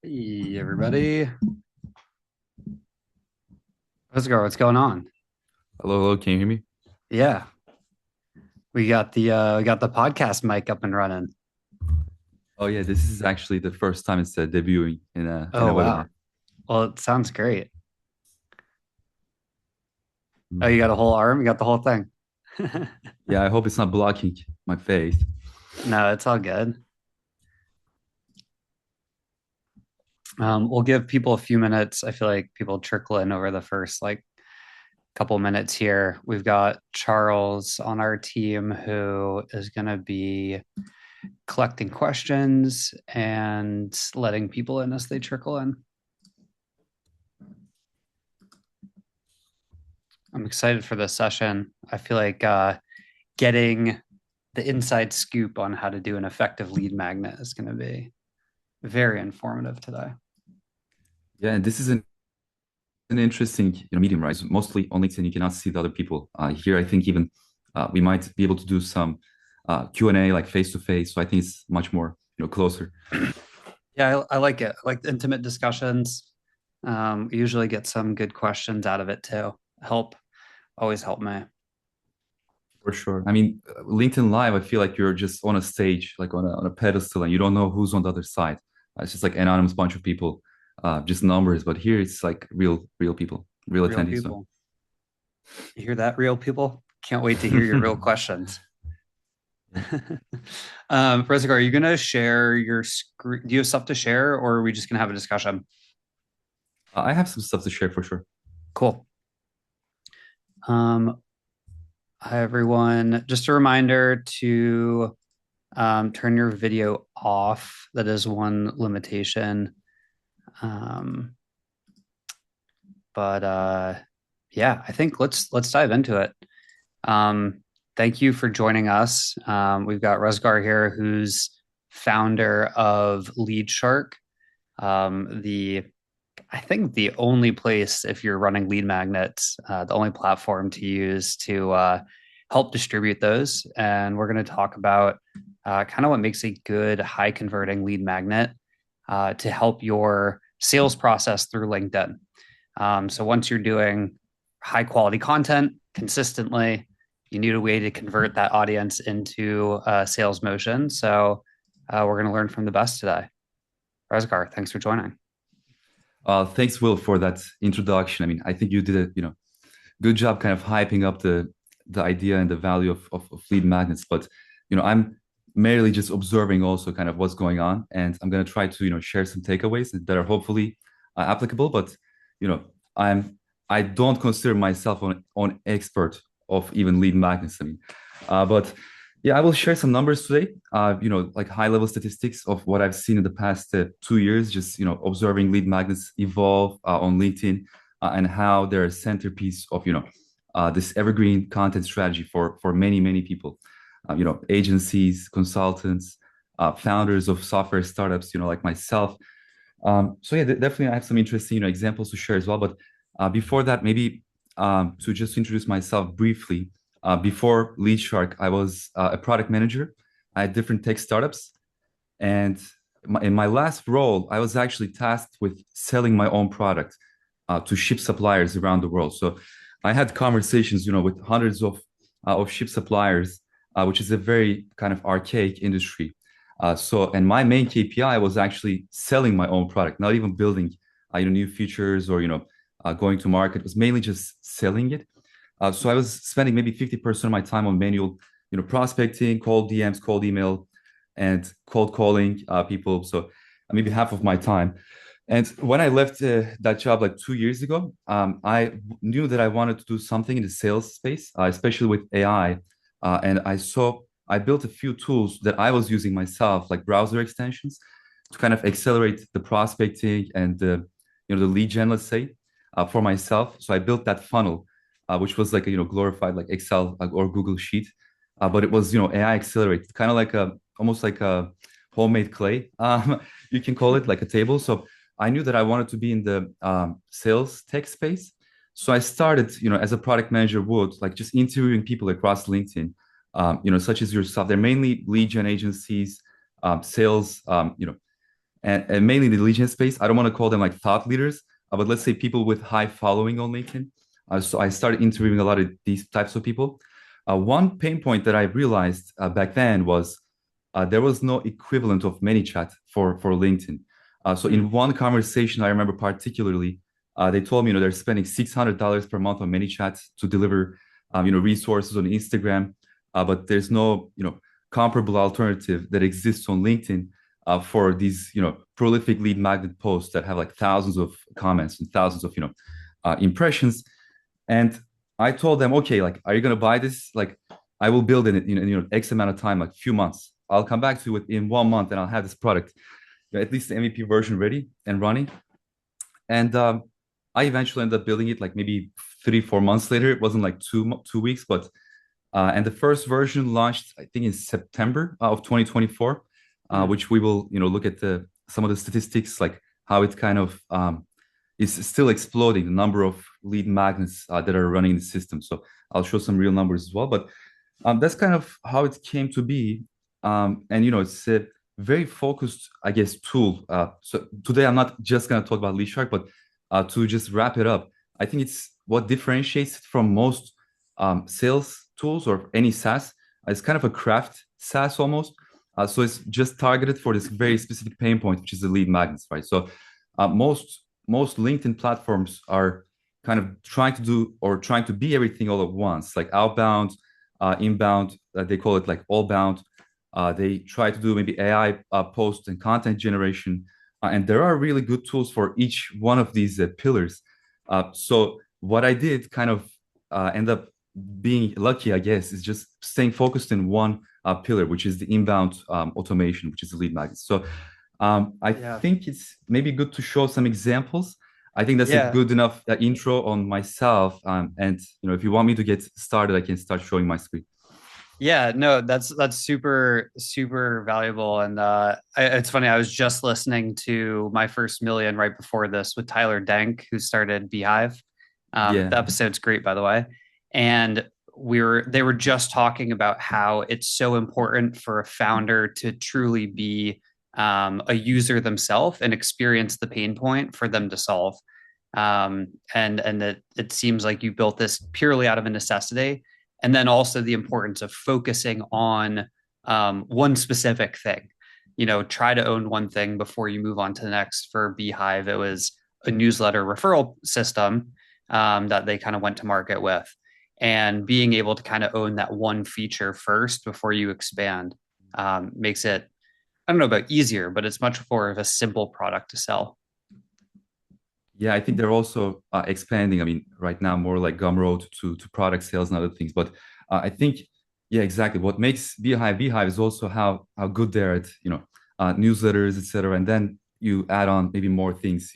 Hey, everybody. Ruzgar, what's going on? Hello, hello, can you hear me? Yeah, we got the podcast mic up and running. Oh yeah, this is actually the first time it's debuting in a Oh wow. webinar. Well, it sounds great. Oh, you Mm. got a whole arm? You got the whole thing. Yeah, I hope it's not blocking my face. No, it's all good. We'll give people a few minutes. I feel like people trickle in over the first like couple minutes here. We've got Charles on our team who is going to be collecting questions and letting people in as they trickle in. I'm excited for this session. I feel like getting the inside scoop on how to do an effective lead magnet is going to be very informative today. Yeah, and this is an interesting medium, right? So mostly on LinkedIn, you cannot see the other people. Here, I think even we might be able to do some Q&A like face to face. So I think it's much more closer. Yeah, I like it. I like the intimate discussions. We usually get some good questions out of it too. Help, always help me. For sure. I mean, LinkedIn Live, I feel like you're just on a stage, like on a pedestal, and you don't know who's on the other side. It's just like anonymous bunch of people, just numbers. But here it's like real people, real Real attendees. So people. You hear that, real people? Can't wait to hear your real questions. yeah. Resigar, are you going to share your screen? Do you have stuff to share or are we just going to have a discussion? I have some stuff to share for sure. Cool. Um, Hi, everyone. Just a reminder to turn your video off. That is one limitation. Um, but yeah, I think let's dive into it. Um, Thank you for joining us. We've got Ruzgar here, who's founder of Lead Shark, the I think the only place if you're running lead magnets, the only platform to use to help distribute those. And we're going to talk about kind of what makes a good high converting lead magnet to help your sales process through LinkedIn. So once you're doing high quality content consistently, you need a way to convert that audience into sales motion. So we're going to learn from the best today. Rezgar, thanks for joining. Thanks, Will, for that introduction. I mean, I think you did a good job kind of hyping up the idea and the value of lead magnets. But I'm merely just observing also kind of what's going on, and I'm gonna try to share some takeaways that are hopefully applicable. But you know, I'm I don't consider myself on expert of even lead magnets. I mean, but yeah, I will share some numbers today. Like high level statistics of what I've seen in the past 2 years, just observing lead magnets evolve on LinkedIn and how they're a centerpiece of this evergreen content strategy for many people. Agencies, consultants, founders of software startups, like myself. So yeah, definitely I have some interesting examples to share as well. But before that, maybe to just introduce myself briefly. Before Lead Shark, I was a product manager at different tech startups, and in my last role, I was actually tasked with selling my own product to ship suppliers around the world. So I had conversations, with hundreds of ship suppliers, which is a very kind of archaic industry. And my main KPI was actually selling my own product, not even building, new features or going to market. It was mainly just selling it. So I was spending maybe 50% of my time on manual, prospecting, cold DMs, cold email, and cold calling people. So maybe half of my time. And when I left that job like 2 years ago, I knew that I wanted to do something in the sales space, especially with AI. And I built a few tools that I was using myself, like browser extensions, to kind of accelerate the prospecting and the lead gen, let's say, for myself. So I built that funnel, which was like a glorified like Excel or Google Sheet, but it was AI accelerated, kind of like a almost like a homemade clay. You can call it like a table. So I knew that I wanted to be in the sales tech space. So I started, as a product manager would, like just interviewing people across LinkedIn, such as yourself. They're mainly lead gen agencies, sales, and mainly the legion space. I don't want to call them like thought leaders, but let's say people with high following on LinkedIn. So I started interviewing a lot of these types of people. One pain point that I realized back then was there was no equivalent of ManyChat for LinkedIn. So Hmm. in one conversation, I remember particularly, they told me, they're spending $600 per month on ManyChat to deliver, resources on Instagram, but there's no, comparable alternative that exists on LinkedIn for these, prolific lead magnet posts that have like thousands of comments and thousands of, impressions. And I told them, okay, like, are you gonna buy this? Like, I will build it in X amount of time, like few months. I'll come back to you within 1 month, and I'll have this product, at least the MVP version ready and running. And I eventually ended up building it like maybe 3 4 months later. It wasn't like 2 weeks, but and the first version launched, I think, in September of 2024, Hmm. which we will, look at the some of the statistics, like how it kind of is still exploding, the number of lead magnets that are running the system. So I'll show some real numbers as well. But that's kind of how it came to be. And it's a very focused, I guess, tool. So today I'm not just going to talk about LeadShark, but to just wrap it up, I think it's what differentiates it from most sales tools or any SaaS. It's kind of a craft SaaS almost. So it's just targeted for this very specific pain point, which is the lead magnets, right? So most LinkedIn platforms are kind of trying to do or trying to be everything all at once, like outbound, inbound. They call it like all bound. They try to do maybe AI post and content generation, and there are really good tools for each one of these pillars. So what I did kind of end up being lucky, I guess, is just staying focused in one pillar, which is the inbound automation, which is the lead magnet. So I Yeah. think it's maybe good to show some examples. I think that's a Yeah. good enough intro on myself. And if you want me to get started, I can start showing my screen. Yeah, no, that's super super valuable, and it's funny. I was just listening to my first million right before this with Tyler Denk, who started Beehive. Yeah, The episode's great, by the way, and they were just talking about how it's so important for a founder to truly be a user themselves and experience the pain point for them to solve. And that it seems like you built this purely out of a necessity, and then also the importance of focusing on one specific thing. Try to own one thing before you move on to the next. For Beehive, it was a newsletter referral system that they kind of went to market with, and being able to kind of own that one feature first before you expand makes it, I don't know about easier, but it's much more of a simple product to sell. yeah. I think they're also expanding. I mean, right now more like Gumroad to product sales and other things. But I think, yeah, exactly. What makes Beehive is also how good they're at newsletters, etc. And then you add on maybe more things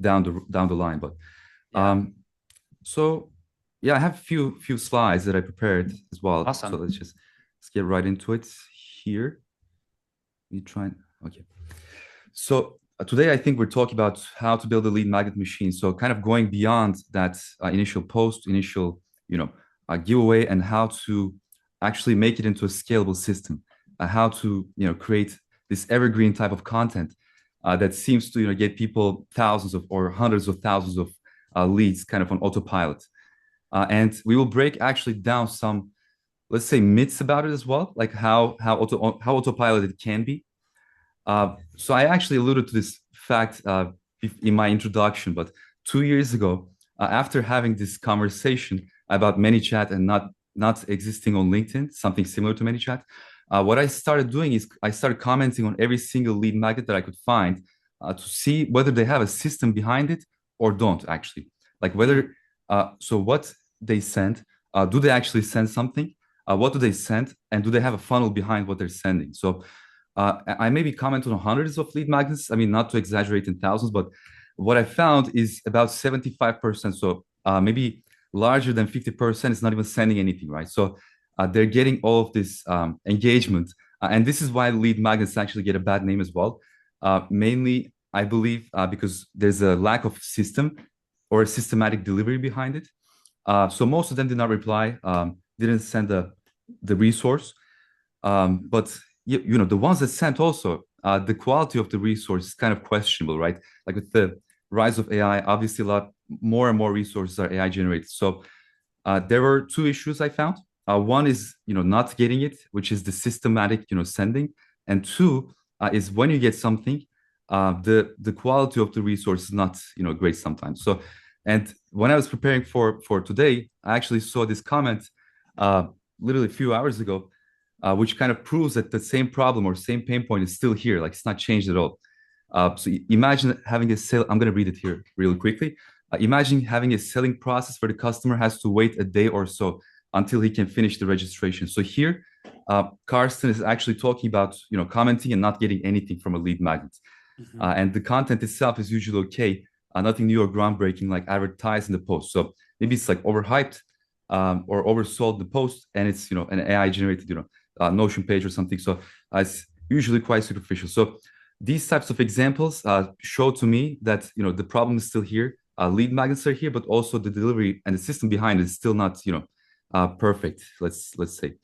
down the line. But Yeah. um, so yeah, I have a few slides that I prepared as well. So Awesome. let's get right into it here. You try and okay. So today I think we're talking about how to build a lead magnet machine. So kind of going beyond that initial post, initial giveaway, and how to actually make it into a scalable system. How to create this evergreen type of content that seems to get people thousands of or hundreds of thousands of leads kind of on autopilot. And we will break actually down some, let's say, myths about it as well, like how autopilot it can be. So I actually alluded to this fact in my introduction, but 2 years ago, after having this conversation about ManyChat and not existing on LinkedIn, something similar to ManyChat, what I started doing is I started commenting on every single lead magnet that I could find to see whether they have a system behind it or don't actually. Like Hmm. whether so what they send, do they actually send something? What do they send, and do they have a funnel behind what they're sending? So I maybe comment on hundreds of lead magnets. I mean, not to exaggerate in thousands, but what I found is about 75%. So maybe larger than 50% is not even sending anything, right? So they're getting all of this engagement. And this is why lead magnets actually get a bad name as well. Mainly, I believe, because there's a lack of system or a systematic delivery behind it. So most of them did not reply, didn't send the resource. But the ones that sent also, the quality of the resource is kind of questionable, right? Like with the rise of AI, obviously a lot more and more resources are AI generated. So there were two issues I found. One is not getting it, which is the systematic sending, and two is when you get something, the quality of the resource is not great sometimes. So, and when I was preparing for today, I actually saw this comment literally a few hours ago, which kind of proves that the same problem or same pain point is still here, like it's not changed at all. So imagine having a sale. I'm going to read it here really quickly. Imagine having a selling process where the customer has to wait a day or so until he can finish the registration. So here, Karsten is actually talking about commenting and not getting anything from a lead magnet, Mhm. and the content itself is usually okay, nothing new or groundbreaking like advertised in the post. So maybe it's like overhyped or oversold the post, and it's an AI generated Notion page or something. So it's usually quite superficial. So these types of examples show to me that the problem is still here. Lead magnets are here, but also the delivery and the system behind it is still not perfect. Let's say.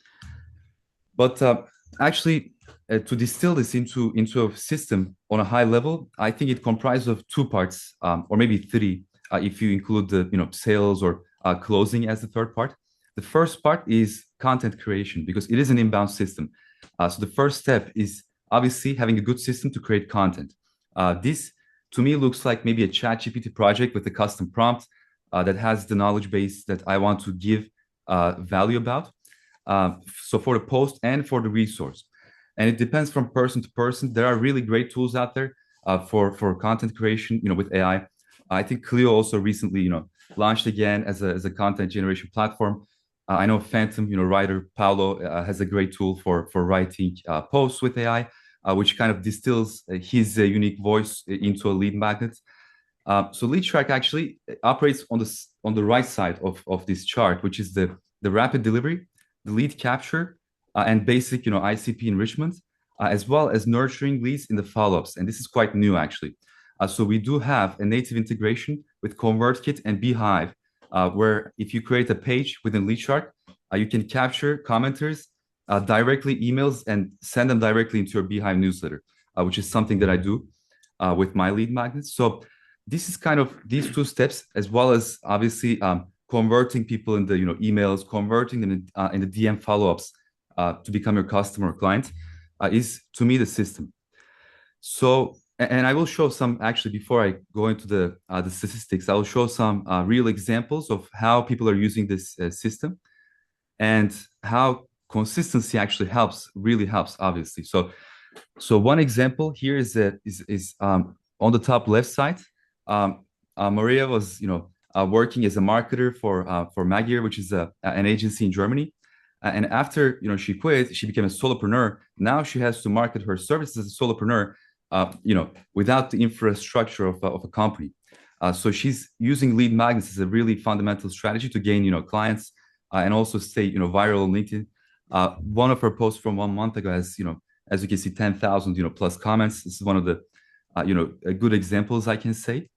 But actually, to distill this into a system on a high level, I think it comprises of two parts, or maybe three, if you include the sales or closing as the third part. The first part is content creation because it is an inbound system. So the first step is obviously having a good system to create content. This to me looks like maybe a ChatGPT project with a custom prompt that has the knowledge base that I want to give value about. So for the post and for the resource, and it depends from person to person. There are really great tools out there for content creation with AI. I think Clio also recently launched again as a content generation platform. I know Phantom writer Paulo has a great tool for writing posts with AI, which kind of distills his unique voice into a lead magnet. So lead track actually operates on the right side of this chart, which is the rapid delivery, the lead capture, and basic ICP enrichment, as well as nurturing leads in the follow-ups. And this is quite new actually. So we do have a native integration with ConvertKit and Beehive, where if you create a page within LeadShark, you can capture commenters directly emails and send them directly into your Beehive newsletter, which is something that I do with my lead magnets. So this is kind of these two steps, as well as obviously converting people in the emails, converting them in the DM follow-ups to become your customer or client, is to me the system. So, and I will show some actually before I go into the statistics. I will show some real examples of how people are using this system and how consistency actually helps, really helps, obviously. So one example here is on the top left side. Maria was working as a marketer for Magyar, which is an agency in Germany. And after she quit, she became a solopreneur. Now she has to market her services as a solopreneur, without the infrastructure of a company. So she's using lead magnets as a really fundamental strategy to gain clients and also stay viral on LinkedIn. One of her posts from 1 month ago has as you can see 10,000 plus comments. This is one of the good examples I can say.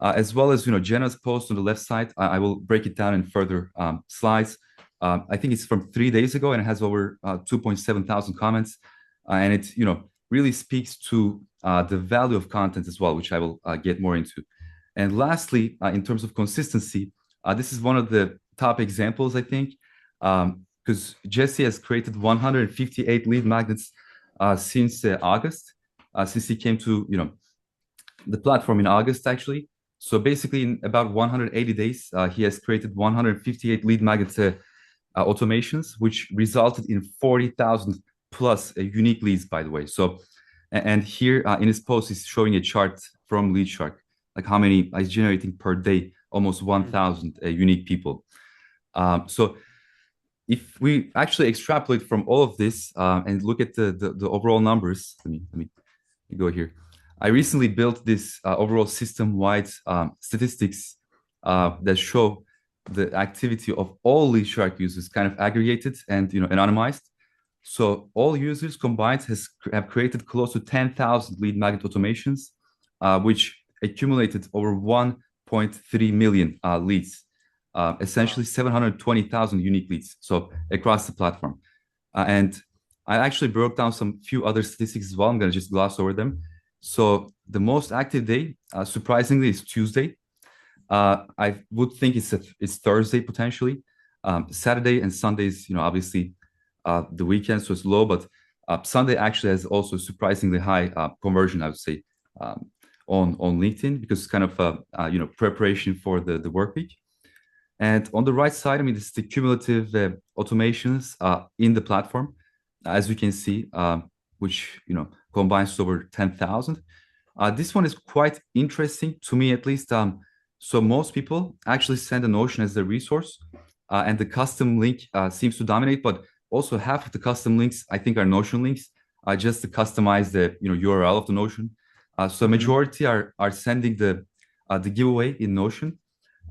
As well as Jenna's post on the left side. I will break it down in further slides. I think it's from 3 days ago and it has over 2.7 thousand comments, and it really speaks to the value of content as well, which I will get more into. And lastly, in terms of consistency, this is one of the top examples I think, because Jesse has created 158 lead magnets since August, since he came to the platform in August actually. So basically, in about 180 days, he has created 158 lead magnet automations, which resulted in 40,000 plus unique leads, by the way. So, and here in his post, he's showing a chart from LeadShark, like how many is generating per day, almost 1,000 unique people. So if we actually extrapolate from all of this and look at the overall numbers, let me go here. I recently built this overall system-wide statistics that show the activity of all LeadShark users kind of aggregated and anonymized. So all users combined have created close to 10,000 lead magnet automations, which accumulated over 1.3 million leads, essentially 720,000 unique leads. So across the platform, and I actually broke down some few other statistics as well. I'm going to just gloss over them. So the most active day, surprisingly, is Tuesday. I would think it's Thursday potentially. Saturday and Sundays, obviously the weekend, so it's low, but Sunday actually has also surprisingly high conversion, I would say, um, on LinkedIn because it's kind of preparation for the work week. And on the right side, I mean, this is the cumulative automations in the platform, as you can see, which combines to over 10,000. This one is quite interesting to me, at least. So most people actually send a Notion as their resource, and the custom link seems to dominate. But also half of the custom links, I think, are Notion links, just to customize the URL of the Notion. So Hmm. majority are sending the giveaway in Notion.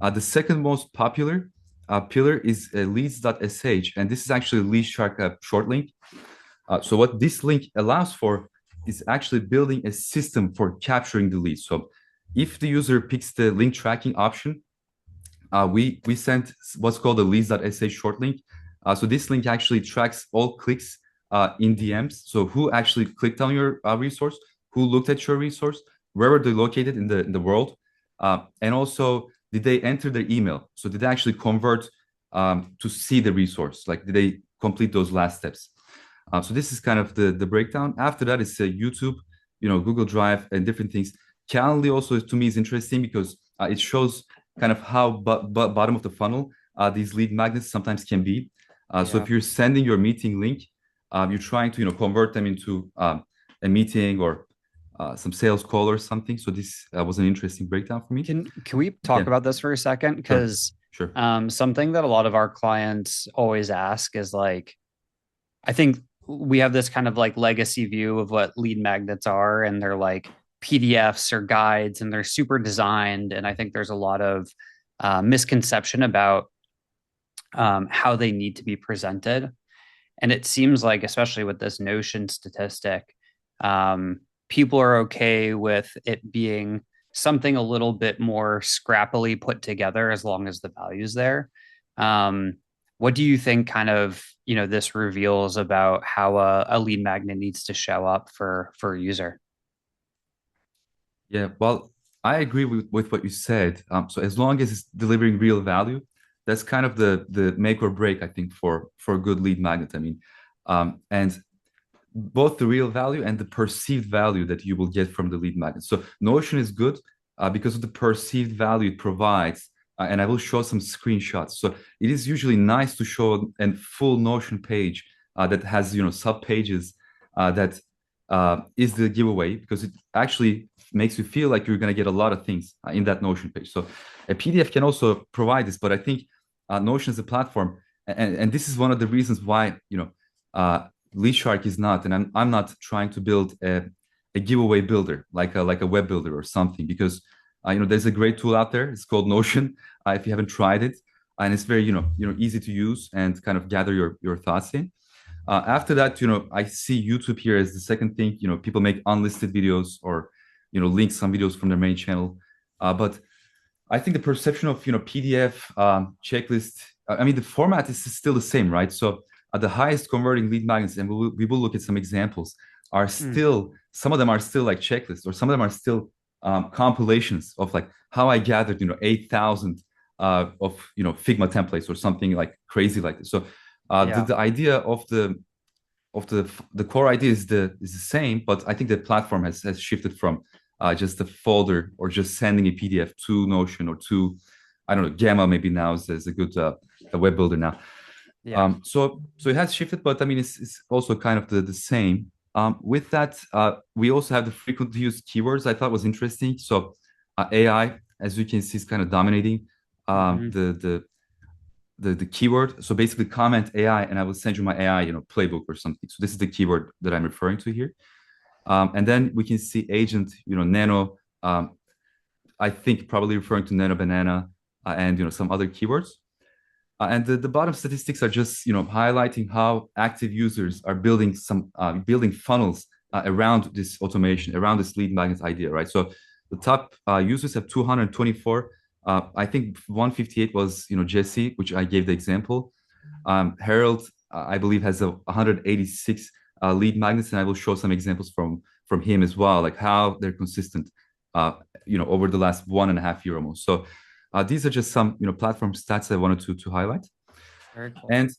The second most popular pillar is leads.sh, and this is actually a LeadShark short link. So what this link allows for is actually building a system for capturing the leads. So if the user picks the link tracking option, we sent what's called a leads.sh short link. So this link actually tracks all clicks in DMs. So who actually clicked on your resource, who looked at your resource, where were they located in the world, and also did they enter their email? So did they actually convert to see the resource? Like did they complete those last steps? So this is kind of the breakdown. After that, it's YouTube, Google Drive, and different things. Calendly also to me is interesting because it shows kind of how bottom of the funnel these lead magnets sometimes can be. So Yeah. if you're sending your meeting link, you're trying to convert them into a meeting or some sales call or something. So this was an interesting breakdown for me. Can we Yeah, talk about this for a second? sure, Because sure. something that a lot of our clients always ask is like, I think we have this kind of like legacy view of what lead magnets are, and they're like PDFs or guides, and they're super designed. And I think there's a lot of misconception about how they need to be presented. And it seems like, especially with this Notion statistic, people are okay with it being something a little bit more scrappily put together as long as the value's there. Um, what do you think kind of, this reveals about how a lead magnet needs to show up for a user? Yeah, well, I agree with what you said. So as long as it's delivering real value, that's kind of the make or break, I think, for a good lead magnet. I mean, and both the real value and the perceived value that you will get from the lead magnet. So Notion is good because of the perceived value it provides. And I will show some screenshots. So it is usually nice to show a full Notion page that has sub pages that is the giveaway because it actually makes you feel like you're going to get a lot of things in that Notion page. So a PDF can also provide this, but I think Notion is a platform, and this is one of the reasons why LeadShark is not, and I'm not trying to build a giveaway builder like a web builder or something because there's a great tool out there. It's called Notion. If you haven't tried it, and it's very easy to use and kind of gather your thoughts in. After that, I see YouTube here as the second thing. People make unlisted videos or link some videos from their main channel, but I think the perception of PDF checklist. I mean, the format is still the same, right? So the highest converting lead magnets, and we will look at some examples, are Mm, still some of them are still like checklists, or some of them are still compilations of like how I gathered 8,000 of Figma templates or something like crazy like this. So yeah. the idea of the core idea is the same, but I think the platform has shifted from just a folder or just sending a PDF to Notion or to, I don't know, Gamma maybe now is a good a web builder now. Yeah. So it has shifted, but I mean it's also kind of the same. With that, we also have the frequently used keywords. I thought was interesting. So AI, as you can see, is kind of dominating um, Hmm. the the the keyword. So basically, comment AI, and I will send you my AI, playbook or something. So this is the keyword that I'm referring to here. And then we can see agent, nano. I think probably referring to nano banana and some other keywords. And the bottom statistics are just highlighting how active users are building funnels around this automation, around this lead magnet idea, right? So the top users have 224. I think 158 was Jesse, which I gave the example. Harold, I believe, has a 186 lead magnets, and I will show some examples from him as well, like how they're consistent, over the last 1.5 years almost. So these are just some platform stats I wanted to highlight. Very cool. And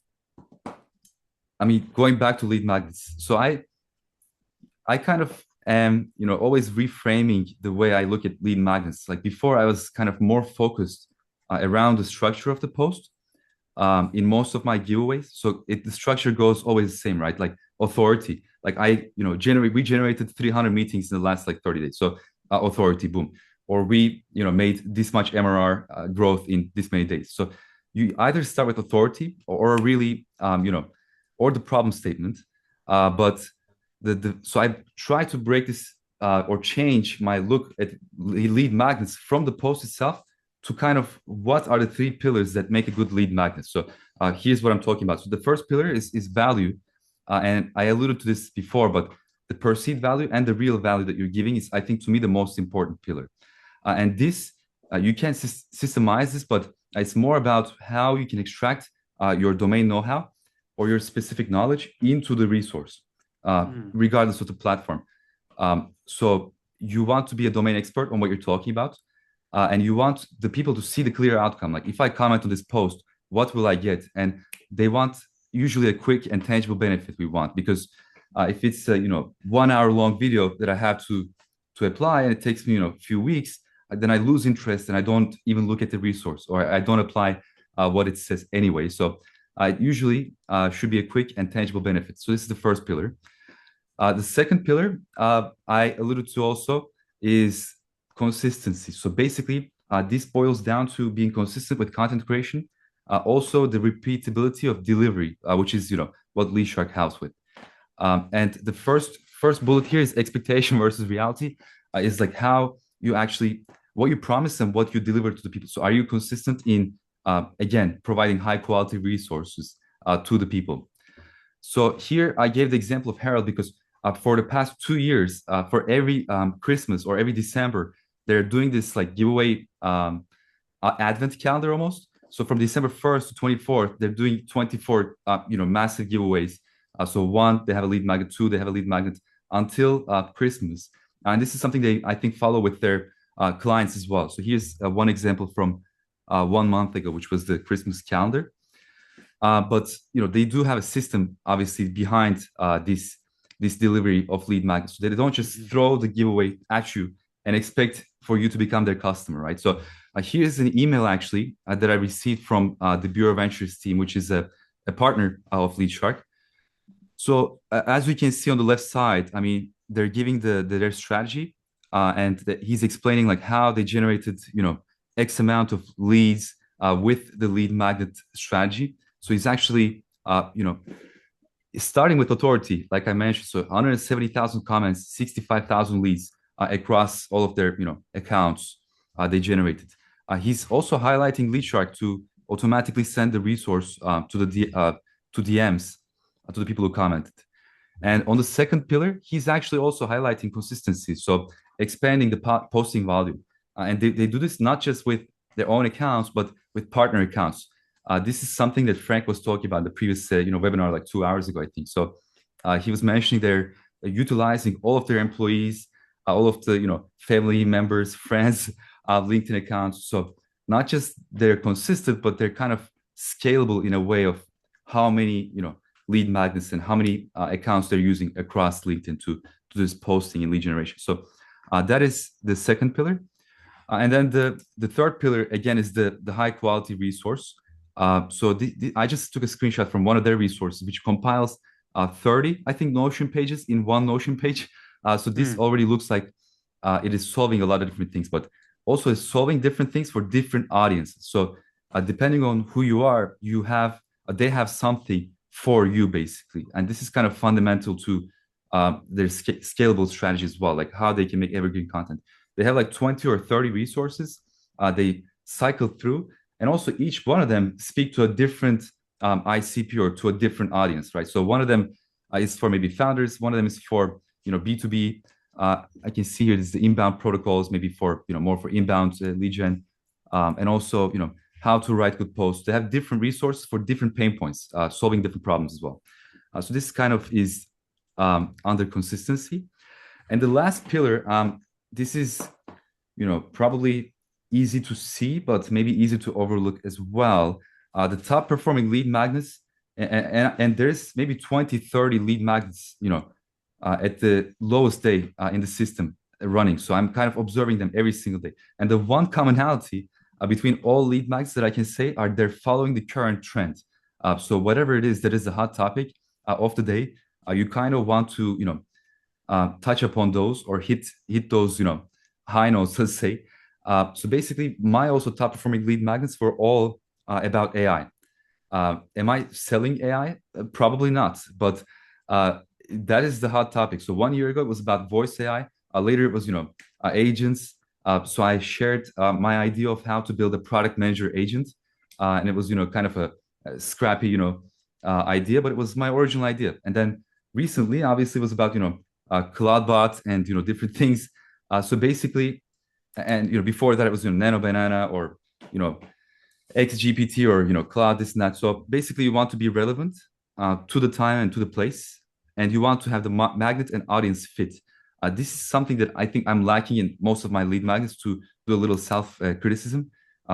I mean, going back to lead magnets, so I kind of am, always reframing the way I look at lead magnets. Like before, I was kind of more focused around the structure of the post in most of my giveaways. So the structure goes always the same, right? Like authority. Like we generated 300 meetings in the last like 30 days. So authority, boom. Or we, made this much MRR growth in this many days. So you either start with authority or really, or the problem statement. But so I try to break this or change my look at lead magnets from the post itself to kind of what are the three pillars that make a good lead magnet. So here's what I'm talking about. So the first pillar is value, and I alluded to this before, but the perceived value and the real value that you're giving is, I think, to me, the most important pillar. And this you can systemize this, but it's more about how you can extract your domain know-how or your specific knowledge into the resource, regardless of the platform. So you want to be a domain expert on what you're talking about, and you want the people to see the clear outcome. Like if I comment on this post, what will I get? And they want usually a quick and tangible benefit we want, because if it's a 1 hour long video that I have to apply and it takes me a few weeks, then I lose interest and I don't even look at the resource, or I don't apply what it says anyway. So it usually should be a quick and tangible benefit. So this is the first pillar. The second pillar I alluded to also is consistency. So basically, this boils down to being consistent with content creation, also the repeatability of delivery, which is what LeadShark helps with. And the first bullet here is expectation versus reality. Is like how you actually what you promise and what you deliver to the people. So are you consistent in again providing high quality resources to the people? So here I gave the example of Harold because for the past 2 years, for every Christmas or every December, they're doing this like giveaway advent calendar almost. So from December 1st to 24th, they're doing 24 massive giveaways. So one, they have a lead magnet. Two, they have a lead magnet until Christmas. And this is something they, I think, follow with their clients as well. So here's one example from 1 month ago, which was the Christmas calendar. But they do have a system, obviously, behind this delivery of lead magnets. So they don't just throw the giveaway at you and expect for you to become their customer, right? So here's an email actually that I received from the Bureau Ventures team, which is a partner of LeadShark. So as we can see on the left side, I mean, they're giving their strategy, and he's explaining like how they generated X amount of leads with the lead magnet strategy. So he's actually starting with authority, like I mentioned. So 170,000 comments, 65,000 leads across all of their accounts they generated. He's also highlighting LeadShark to automatically send the resource to DMs to the people who commented. And on the second pillar, he's actually also highlighting consistency. So expanding the posting volume. And they do this not just with their own accounts, but with partner accounts. This is something that Frank was talking about in the previous webinar like 2 hours ago, I think. So he was mentioning they're utilizing all of their employees, all of the family members, friends, LinkedIn accounts. So not just they're consistent, but they're kind of scalable in a way of how many lead magnets and how many accounts they're using across LinkedIn to do this posting and lead generation. So that is the second pillar. And then the third pillar, again, is the high quality resource. So I just took a screenshot from one of their resources, which compiles 30, I think, Notion pages in one Notion page. So this already looks like it is solving a lot of different things, but also it's solving different things for different audiences. So depending on who you are, they have something for you, basically. And this is kind of fundamental to their scalable strategy as well, like how they can make evergreen content. They have like 20 or 30 resources they cycle through, and also each one of them speak to a different ICP or to a different audience, right? So one of them is for maybe founders, one of them is for B2B. I can see here this is the inbound protocols, maybe for more for inbound lead gen, and also how to write good posts. They have different resources for different pain points, solving different problems as well. So this kind of is under consistency. And the last pillar, this is, probably easy to see, but maybe easy to overlook as well. The top performing lead magnets, and there's maybe 20, 30 lead magnets, at the lowest day in the system running. So I'm kind of observing them every single day. And the one commonality between all lead magnets that I can say are they're following the current trend. So whatever it is that is the hot topic of the day, you kind of want to, touch upon those or hit those, high notes, let's say. So basically, my also top performing lead magnets were all about AI. Am I selling AI? Probably not, but that is the hot topic. So 1 year ago, it was about voice AI. Later, it was, agents. So I shared my idea of how to build a product manager agent. And it was, kind of a scrappy, idea, but it was my original idea. And then recently, obviously, it was about, Cloudbot and, different things. So basically, and, before that, it was, Nano Banana or, XGPT or, Cloud, this and that. So basically, you want to be relevant to the time and to the place, and you want to have the magnet and audience fit. This is something that I think I'm lacking in most of my lead magnets to do a little self criticism.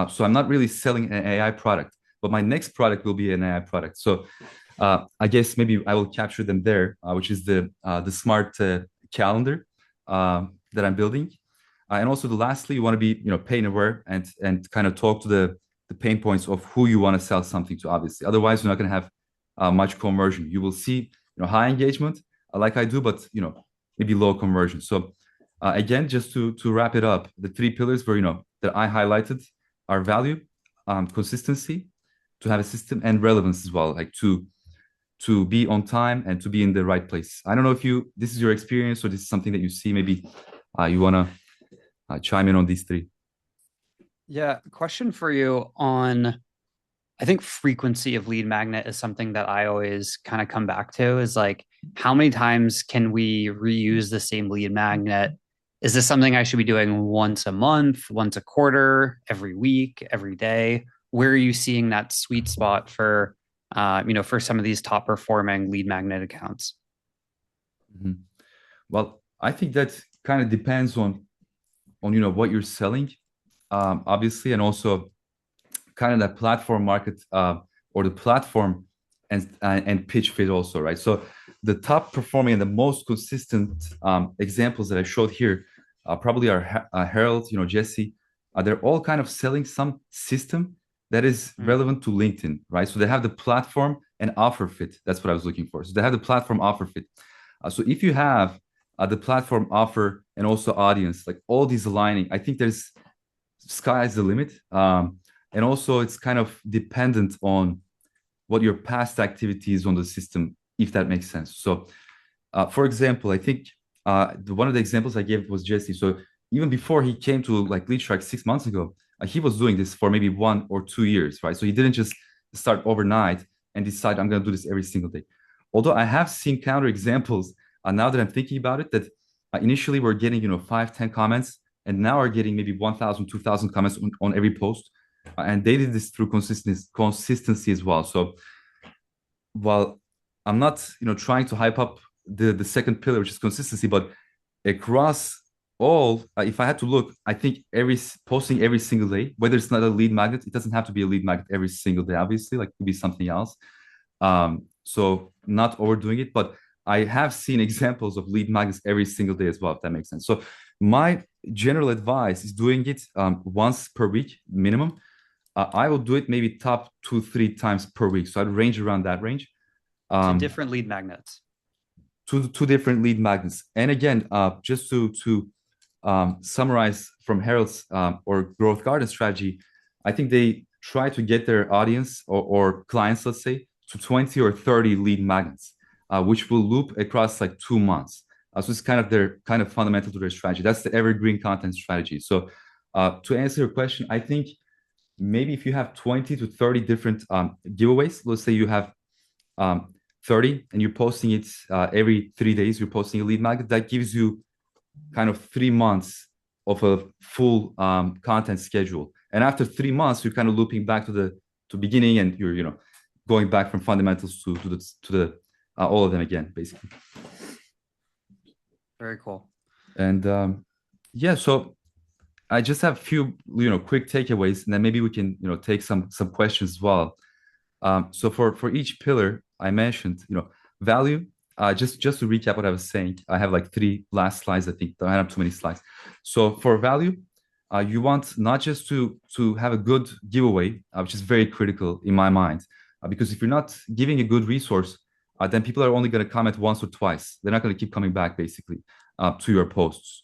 So I'm not really selling an AI product, but my next product will be an AI product. So I guess maybe I will capture them there, which is the smart calendar that I'm building. And also, lastly, you want to be pain aware and kind of talk to the pain points of who you want to sell something to. Obviously, otherwise you're not going to have much conversion. You will see high engagement like I do, but maybe low conversion. So again, just to wrap it up, the three pillars were that I highlighted are value, consistency, to have a system, and relevance as well, like to be on time and to be in the right place. I don't know if this is your experience or this is something that you see. Maybe you want to chime in on these three. Yeah, question for you on I think frequency of lead magnet is something that I always kind of come back to is like, how many times can we reuse the same lead magnet? Is this something I should be doing once a month, once a quarter, every week, every day? Where are you seeing that sweet spot for some of these top performing lead magnet accounts? Mhm. Well, I think that kind of depends on what you're selling, obviously, and also kind of that platform market or the platform and pitch fit also, right? So the top performing and the most consistent examples that I showed here probably are Harold, Jesse. They're all kind of selling some system that is Mm. relevant to LinkedIn, right? So they have the platform and offer fit. That's what I was looking for. So they have the platform offer fit. So if you have the platform offer and also audience, like all these aligning, I think there's sky's the limit. And also it's kind of dependent on what your past activities on the system, if that makes sense. So for example, I think one of the examples I gave was Jesse. So even before he came to like LeadShark 6 months ago, he was doing this for maybe 1 or 2 years, right? So he didn't just start overnight and decide I'm going to do this every single day. Although I have seen counter examples now that I'm thinking about it, that initially we're getting 5, 10 comments, and now are getting maybe 1,000, 2,000 comments on every post, and they did this through consistency as well. So while I'm not trying to hype up the second pillar, which is consistency, but across all, if I had to look, I think every posting every single day, whether it's not a lead magnet, it doesn't have to be a lead magnet every single day, obviously, like it could be something else. So not overdoing it, but I have seen examples of lead magnets every single day as well, if that makes sense. So my general advice is doing it once per week minimum. I will do it maybe top 2, 3 times per week. So I'd range around that range. To Um, different lead magnets. two different lead magnets. And again, just to summarize from Harold's or Growth Garden strategy, I think they try to get their audience or clients, let's say, to 20 or 30 lead magnets, which will loop across like 2 months. So it's kind of fundamental to their strategy. That's the evergreen content strategy. So to answer your question, I think maybe if you have 20 to 30 different giveaways, let's say you have 30 and you're posting it every 3 days, you're posting a lead magnet, that gives you kind of 3 months of a full content schedule. And after 3 months, you're kind of looping back to beginning, and you're going back from fundamentals to the all of them again, basically. Very cool. And yeah, so I just have a few, quick takeaways, and then maybe we can, take some questions as well. So for each pillar I mentioned, value. Just to recap what I was saying, I have like three last slides. I think I don't have too many slides. So for value, you want not just to have a good giveaway, which is very critical in my mind, because if you're not giving a good resource, then people are only going to comment once or twice. They're not going to keep coming back, basically, to your posts.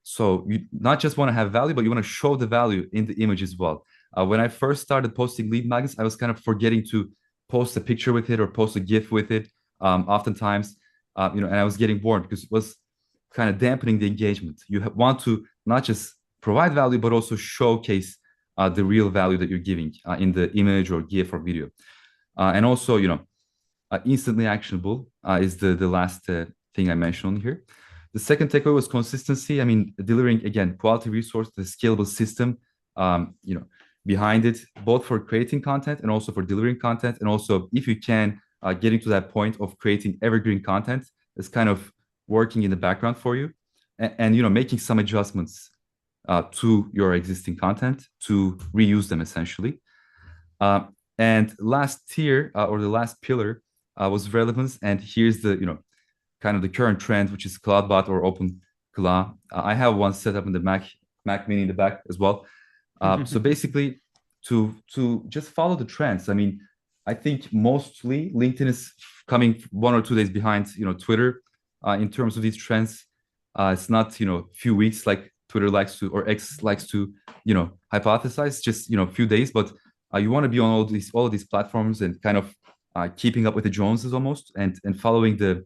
So you not just want to have value, but you want to show the value in the image as well. When I first started posting lead magnets, I was kind of forgetting to post a picture with it or post a GIF with it. Oftentimes, and I was getting bored because it was kind of dampening the engagement. You want to not just provide value, but also showcase the real value that you're giving in the image or GIF or video. And also, instantly actionable is the last thing I mentioned on here. The second takeaway was consistency. I mean, delivering again quality resource, the scalable system, behind it, both for creating content and also for delivering content, and also if you can, getting to that point of creating evergreen content that's kind of working in the background for you, and making some adjustments to your existing content to reuse them essentially. Uh, and last tier or the last pillar was relevance, and here's the kind of the current trend, which is CloudBot or OpenClaw. I have one set up in the Mac Mini in the back as well. So basically, to just follow the trends. I mean, I think mostly LinkedIn is coming 1 or 2 days behind, Twitter in terms of these trends. It's not, few weeks like Twitter likes to or X likes to, hypothesize. Just a few days, but you want to be on all of these platforms and kind of keeping up with the Joneses almost, and following the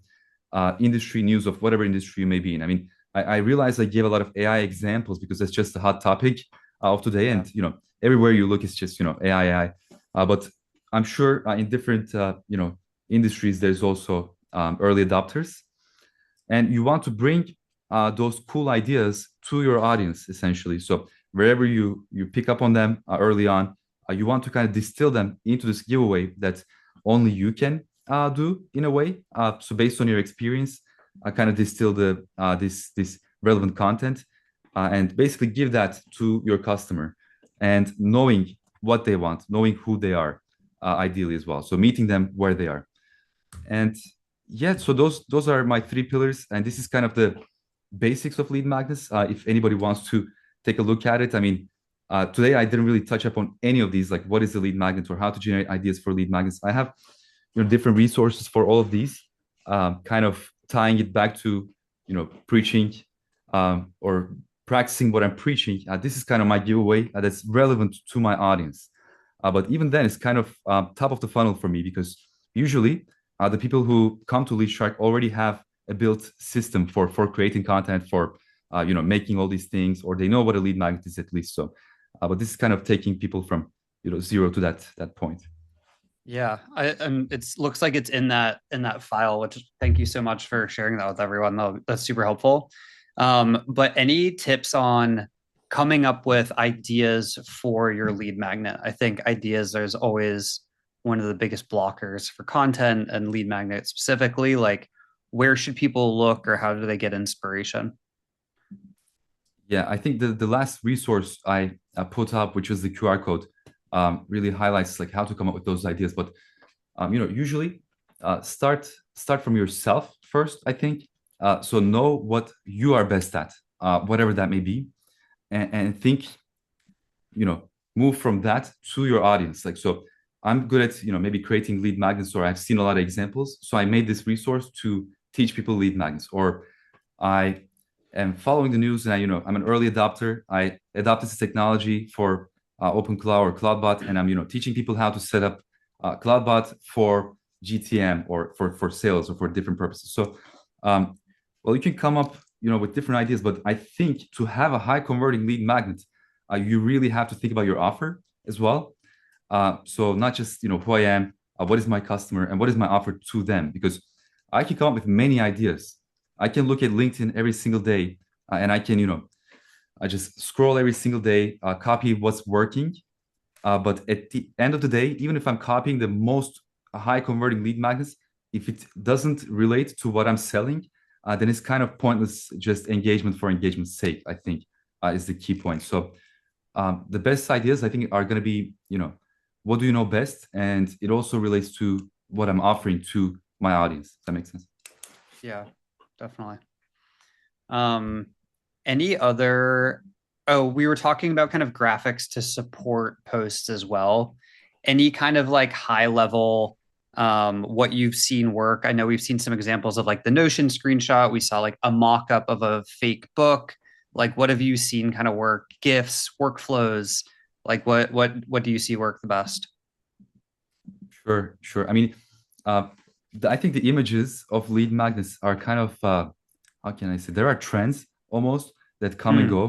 industry news of whatever industry you may be in. I mean, I realize I gave a lot of AI examples because that's just a hot topic of today, Yeah. and everywhere you look, it's just AI. But I'm sure in different industries, there's also early adopters, and you want to bring those cool ideas to your audience essentially. So wherever you pick up on them early on, you want to kind of distill them into this giveaway that only you can do in a way. So based on your experience, kind of distill the this relevant content and basically give that to your customer, and knowing what they want, knowing who they are, ideally as well. So meeting them where they are, and yeah. So those are my three pillars, and this is kind of the basics of lead magnets. If anybody wants to take a look at it, I mean, today I didn't really touch up on any of these, like what is the lead magnet or how to generate ideas for lead magnets. I have different resources for all of these, kind of tying it back to preaching or practicing what I'm preaching. This is kind of my giveaway that's relevant to my audience. But even then, it's kind of top of the funnel for me because usually the people who come to Lead Shark already have a built system for creating content, for making all these things, or they know what a lead magnet is at least. So, but this is kind of taking people from zero to that point. Yeah, and it looks like it's in that file, which thank you so much for sharing that with everyone. That's super helpful. But any tips on coming up with ideas for your lead magnet? I think ideas is always one of the biggest blockers for content and lead magnet specifically. Like, where should people look, or how do they get inspiration? Yeah, I think the last resource I put up, which was the QR code, really highlights like how to come up with those ideas. But usually start from yourself first. I think so. Know what you are best at, whatever that may be, and think move from that to your audience. Like, so I'm good at maybe creating lead magnets, or I've seen a lot of examples, so I made this resource to teach people lead magnets. Or I am following the news, and I'm an early adopter. I adopted this technology for OpenCloud or CloudBot, and I'm teaching people how to set up CloudBot for GTM or for sales or for different purposes. So well, you can come up with different ideas, but I think to have a high converting lead magnet, you really have to think about your offer as well. So not just who I am, what is my customer, and what is my offer to them, because I can come up with many ideas. I can look at LinkedIn every single day, and I can I just scroll every single day, copy what's working. But at the end of the day, even if I'm copying the most high converting lead magnets, if it doesn't relate to what I'm selling, then it's kind of pointless just engagement for engagement's sake, I think, is the key point. So the best ideas, I think, are going to be, what do you know best? And it also relates to what I'm offering to my audience. Does that make sense? Yeah, definitely. Um, any other, oh, we were talking about kind of graphics to support posts as well. Any kind of like high level, what you've seen work? I know we've seen some examples of like the Notion screenshot. We saw like a mock-up of a fake book. Like what have you seen kind of work? GIFs, workflows, like what do you see work the best? Sure, sure. I mean, I think the images of lead magnets are kind of, how can I say, there are trends almost that come and Mm, go.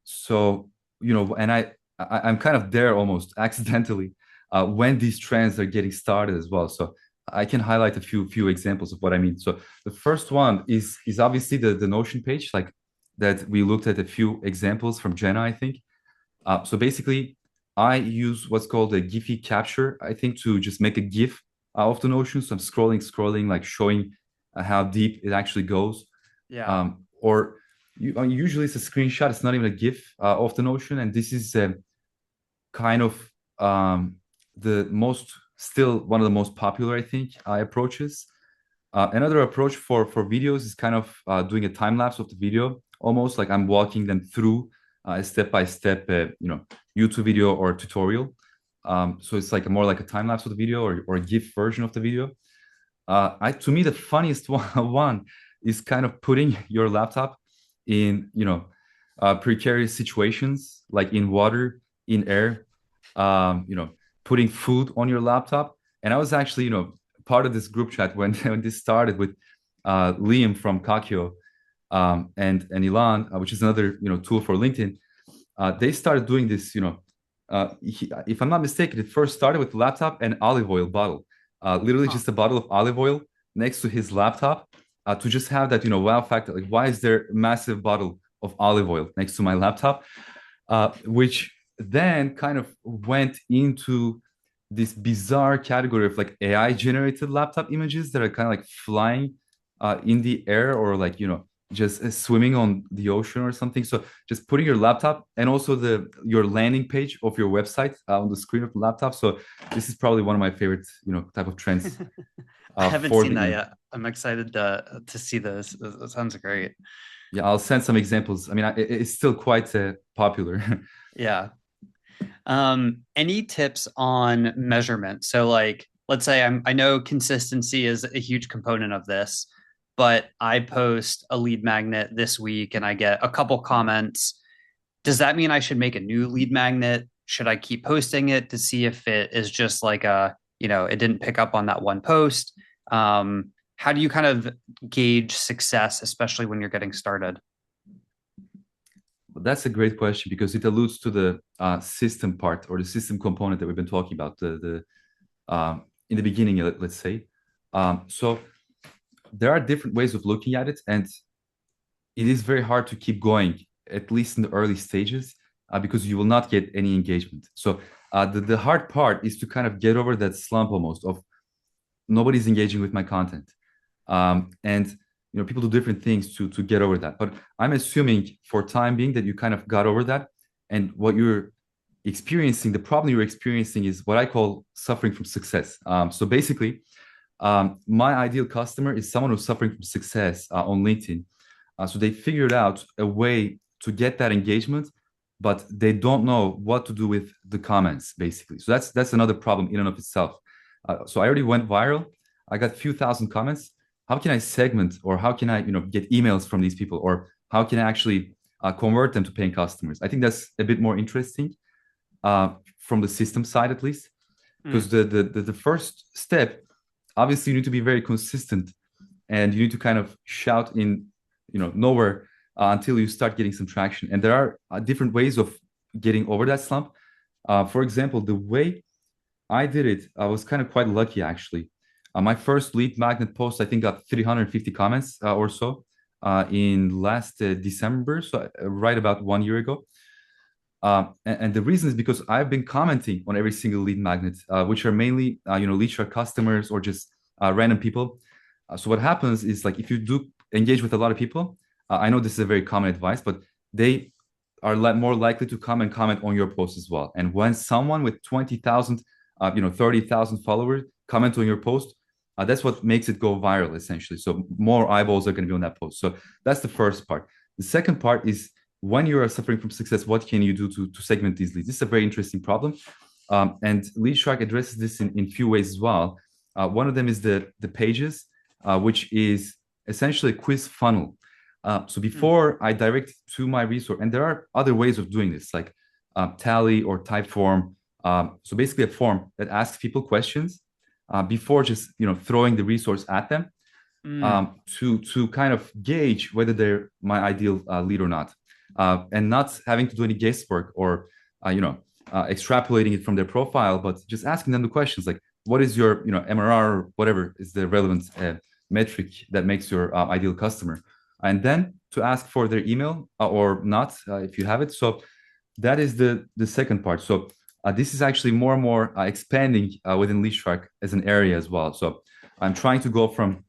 So, and I'm kind of there almost accidentally when these trends are getting started as well. So I can highlight a few examples of what I mean. So the first one is obviously the Notion page, like that we looked at a few examples from Jenna, I think. So basically, I use what's called a Giphy capture, I think, to just make a GIF of the Notion. So I'm scrolling, like showing how deep it actually goes. yeah. Or usually it's a screenshot. It's not even a GIF of the Notion. And this is kind of the most, still one of the most popular, I think, approaches. Another approach for videos is kind of doing a time lapse of the video, almost like I'm walking them through a step by step, YouTube video or tutorial. So it's like more like a time lapse of the video or a GIF version of the video. To me, the funniest one is kind of putting your laptop in, precarious situations, like in water, in air, putting food on your laptop. And I was actually, part of this group chat when when this started with Liam from Kakio and Ilan, which is another, tool for LinkedIn. They started doing this, if I'm not mistaken, it first started with the laptop and olive oil bottle, literally Huh. just a bottle of olive oil next to his laptop, to just have that, wow factor. Like, why is there a massive bottle of olive oil next to my laptop? Which then kind of went into this bizarre category of like AI generated laptop images that are kind of like flying in the air or like, just swimming on the ocean or something. So just putting your laptop and also your landing page of your website on the screen of the laptop. So this is probably one of my favorite, type of trends I haven't for seen the, that yet. I'm excited to see this. It sounds great. yeah, I'll send some examples. I mean, it's still quite popular. Yeah. Any tips on measurement? So like, let's say I know consistency is a huge component of this, but I post a lead magnet this week and I get a couple comments. Does that mean I should make a new lead magnet? Should I keep posting it to see if it is just like it didn't pick up on that one post? How do you kind of gauge success, especially when you're getting started? That's a great question because it alludes to the system part or the system component that we've been talking about in the beginning, let's say. So there are different ways of looking at it, and it is very hard to keep going, at least in the early stages, because you will not get any engagement. So the hard part is to kind of get over that slump almost of nobody's engaging with my content. And people do different things to get over that. But I'm assuming for time being that you kind of got over that, and what you're experiencing, the problem you're experiencing is what I call suffering from success. So basically, my ideal customer is someone who's suffering from success on LinkedIn. So they figured out a way to get that engagement, but they don't know what to do with the comments, basically. So that's another problem in and of itself. So I already went viral. I got a few thousand comments. How can I segment, or how can I, get emails from these people, or how can I actually convert them to paying customers? I think that's a bit more interesting from the system side, at least, because Mm, the first step, obviously, you need to be very consistent, and you need to kind of shout in, nowhere until you start getting some traction. And there are different ways of getting over that slump. For example, the way I did it, I was kind of quite lucky actually. My first lead magnet post, I think, got 350 comments or so in last December, so right about 1 year ago. And the reason is because I've been commenting on every single lead magnet, which are mainly lead share customers or just random people. So what happens is like if you do engage with a lot of people, I know this is a very common advice, but they are more likely to come and comment on your post as well. And when someone with 20,000, 30,000 followers comment on your post, that's what makes it go viral essentially. So more eyeballs are going to be on that post. So that's the first part. The second part is when you are suffering from success, what can you do to segment these leads? This is a very interesting problem. And LeadShark addresses this in few ways as well. One of them is the pages, which is essentially a quiz funnel. So before I direct to my resource, and there are other ways of doing this, like Tally or Typeform. So basically a form that asks people questions before just throwing the resource at them Mm. to kind of gauge whether they're my ideal lead or not, and not having to do any guesswork or extrapolating it from their profile, but just asking them the questions like, what is your MRR or whatever is the relevant metric that makes your ideal customer, and then to ask for their email or not if you have it. So that is the second part. So this is actually more and more expanding within LeadShark as an area as well. So I'm trying to go from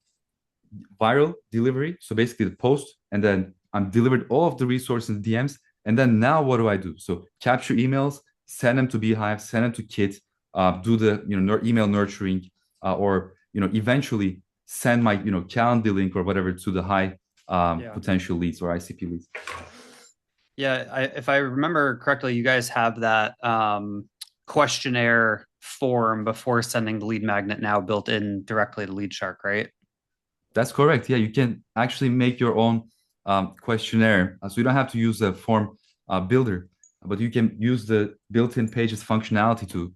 viral delivery, so basically the post, and then I'm delivered all of the resources and DMs, and then now what do I do? So capture emails, send them to Beehive, send them to Kit, do the email nurturing, or eventually send my calendar link or whatever to the high Yeah. potential leads or ICP leads. Yeah, if I remember correctly, you guys have that questionnaire form before sending the lead magnet now built in directly to LeadShark, right? That's correct. Yeah, you can actually make your own questionnaire. So you don't have to use a form builder, but you can use the built-in pages functionality to,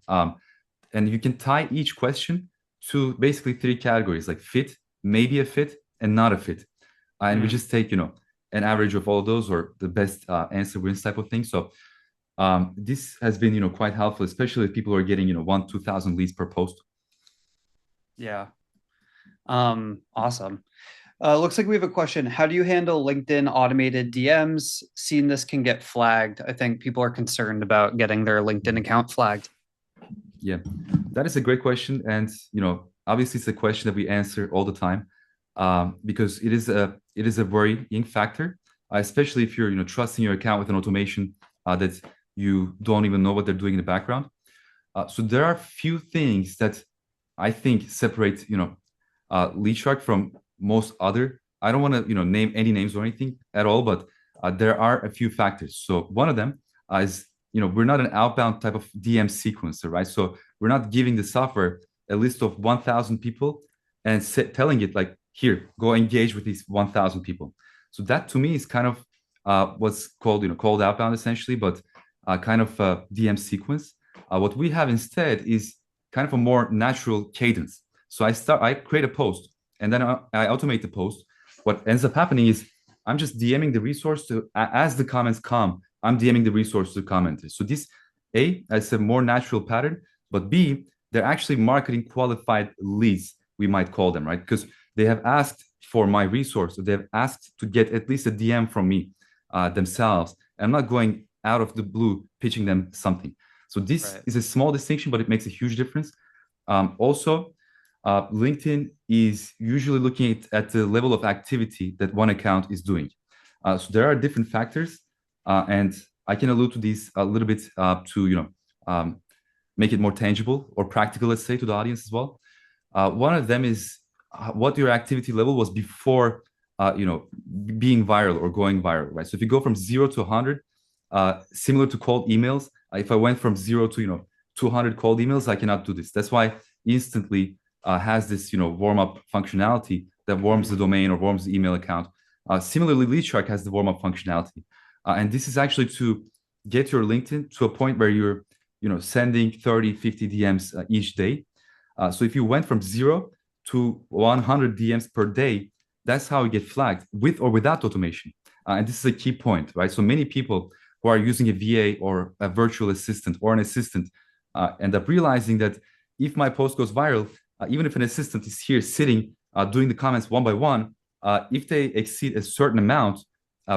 and you can tie each question to basically three categories like fit, maybe a fit, and not a fit. And we Mm. just take, an average of all of those or the best answer wins type of thing. So this has been, quite helpful, especially if people are getting, 2,000 leads per post. Yeah. Awesome. Looks like we have a question. How do you handle LinkedIn automated DMs? Seeing this can get flagged. I think people are concerned about getting their LinkedIn account flagged. Yeah, that is a great question, and obviously it's a question that we answer all the time, because it is a worrying factor, especially if you're trusting your account with an automation that you don't even know what they're doing in the background. So there are few things that I think separate LeadShark from most other. I don't want to name any names or anything at all, but there are a few factors. So one of them is we're not an outbound type of DM sequencer, right? So we're not giving the software a list of 1,000 people and telling it like, here, go engage with these 1,000 people. So that to me is kind of what's called cold outbound essentially, but kind of a DM sequence. What we have instead is kind of a more natural cadence. So I create a post and then I automate the post. What ends up happening is I'm just DMing the resource to as the comments come, I'm DMing the resource to commenters. So this A, it's a more natural pattern, but B, they're actually marketing qualified leads, we might call them, right? Because they have asked for my resource, or they have asked to get at least a DM from me themselves. And I'm not going out of the blue pitching them something. So this Right. is a small distinction, but it makes a huge difference. Also, LinkedIn is usually looking at the level of activity that one account is doing. So there are different factors, and I can allude to these a little bit to make it more tangible or practical, let's say, to the audience as well. One of them is what your activity level was before, being viral or going viral, right? So if you go from 0 to 100, similar to cold emails, if I went from 0 to 200 cold emails, I cannot do this. That's why instantly has this warm up functionality that warms the Mm. domain or warms the email account. Similarly, LeadShark has the warm up functionality, and this is actually to get your LinkedIn to a point where you're sending 30, 50 DMs each day. So if you went from 0 to 100 DMs per day, that's how you get flagged with or without automation. And this is a key point, right? So many people who are using a VA or a virtual assistant or an assistant end up realizing that if my post goes viral, even if an assistant is here sitting doing the comments one by one, if they exceed a certain amount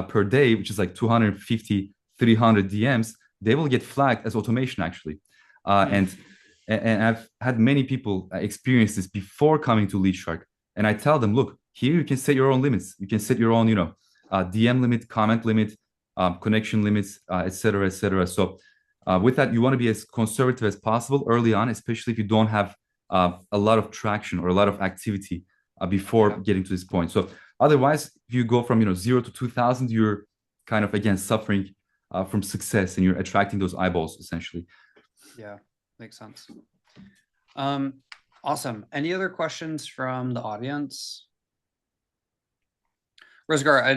per day, which is like 250, 300 DMs, they will get flagged as automation actually. Uh, Mm. and and I've had many people experience this before coming to LeadShark. And I tell them, look, here you can set your own limits. You can set your own, DM limit, comment limit, connection limits, et cetera, et cetera. So with that, you want to be as conservative as possible early on, especially if you don't have a lot of traction or a lot of activity before Yeah. getting to this point. So otherwise, if you go from 0 to 2,000, you're kind of again suffering from success, and you're attracting those eyeballs essentially. Yeah. Makes sense. Um, awesome. Any other questions from the audience? Ruzgar, I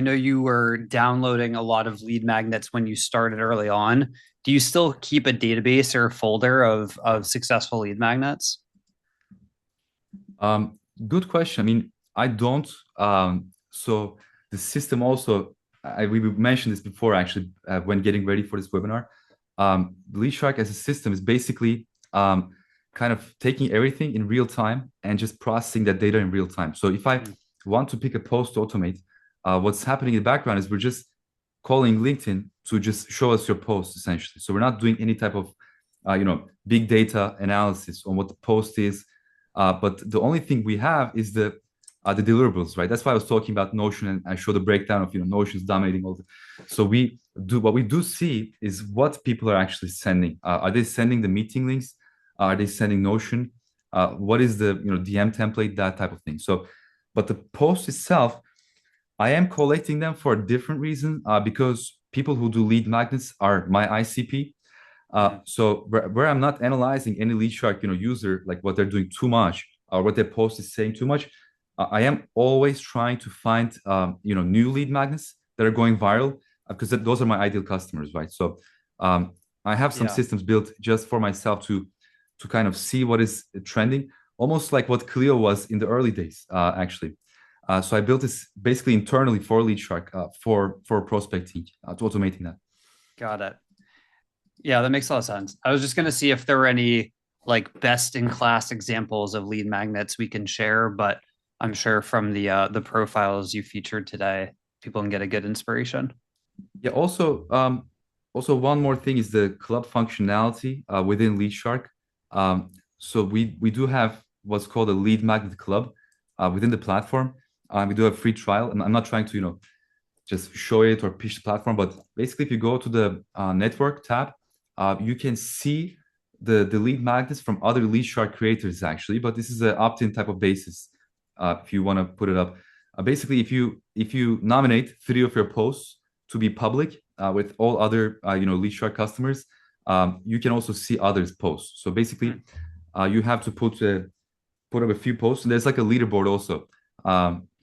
know you were downloading a lot of lead magnets when you started early on. Do you still keep a database or a folder of successful lead magnets? Um, Good question. I mean, I don't. So the system also, we mentioned this before actually when getting ready for this webinar. LeadShark as a system is basically kind of taking everything in real time and just processing that data in real time. So if I Mm. want to pick a post to automate, what's happening in the background is we're just calling LinkedIn to just show us your post essentially. So we're not doing any type of big data analysis on what the post is, but the only thing we have is the deliverables, right? That's why I was talking about Notion, and I showed a breakdown of Notion's dominating all the. So what we do see is what people are actually sending. Are they sending the meeting links? Are they sending Notion? What is the DM template? That type of thing. So, but the post itself, I am collecting them for a different reason, because people who do lead magnets are my ICP. Mm. So where I'm not analyzing any lead shark, user, like what they're doing too much or what their post is saying too much, I am always trying to find new lead magnets that are going viral, because those are my ideal customers, right? So um, I have some Yeah. systems built just for myself to kind of see what is trending, almost like what Clio was in the early days, actually. So I built this basically internally for lead shark, for prospecting, to automating that. Got it. Yeah, that makes a lot of sense. I was just going to see if there were any like best in class examples of lead magnets we can share, but I'm sure from the profiles you featured today, people can get a good inspiration. Yeah. Also one more thing is the club functionality within LeadShark. So we do have what's called a lead magnet club within the platform. We do have free trial, and I'm not trying to just show it or pitch the platform, but basically, if you go to the network tab, you can see the lead magnets from other LeadShark creators actually. But this is an opt-in type of basis. If you want to put it up, basically, if you nominate 3 of your posts to be public with all other LeadShark customers, you can also see others' posts. So Hmm. basically, you have to put up a few posts, and there's like a leaderboard also,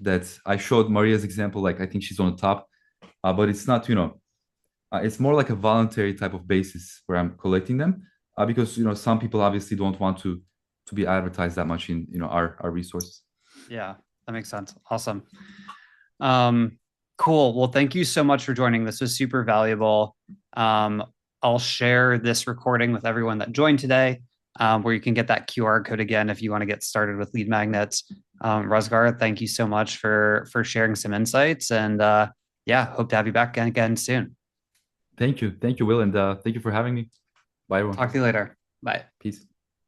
that I showed Maria's example. Like I think she's on the top, but it's not it's more like a voluntary type of basis where I'm collecting them, because some people obviously don't want to be advertised that much in our resources. Yeah, that makes sense. Awesome. Um, cool. Well, thank you so much for joining. This was super valuable. Um, I'll share this recording with everyone that joined today, where you can get that QR code again if you want to get started with lead magnets. Ruzgar, thank you so much for sharing some insights, and yeah, hope to have you back again soon. Thank you, Will, and thank you for having me. Bye, everyone. Talk to you later. Bye. Peace.